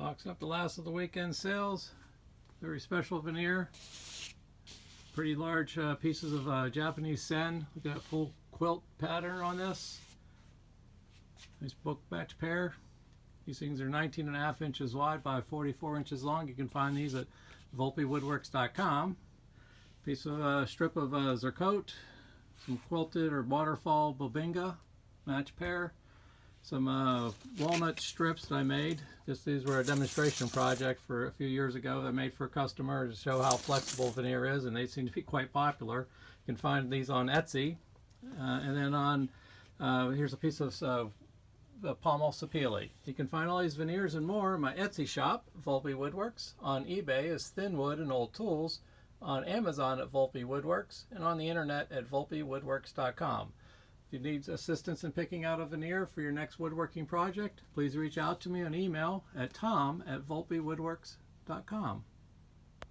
Boxing up the last of the weekend sales. Very special veneer. Pretty large pieces of Japanese sen. We've got full quilt pattern on this. Nice book match pair. These things are 19.5 inches wide by 44 inches long. You can find these at volpewoodworks.com. Piece of strip of zercote, some quilted or waterfall bobinga match pair, some walnut strips that I made. These were a demonstration project for a few years ago that I made for a customer to show how flexible veneer is, and they seem to be quite popular. You can find these on Etsy. And then on here's a piece of pommel sapele. You can find all these veneers and more in my Etsy shop, Volpe Woodworks. On eBay is ThinWoodandOldTools. On Amazon at Volpe Woodworks, and on the internet at volpewoodworks.com. If you need assistance in picking out a veneer for your next woodworking project, please reach out to me on email at tom@volpewoodworks.com.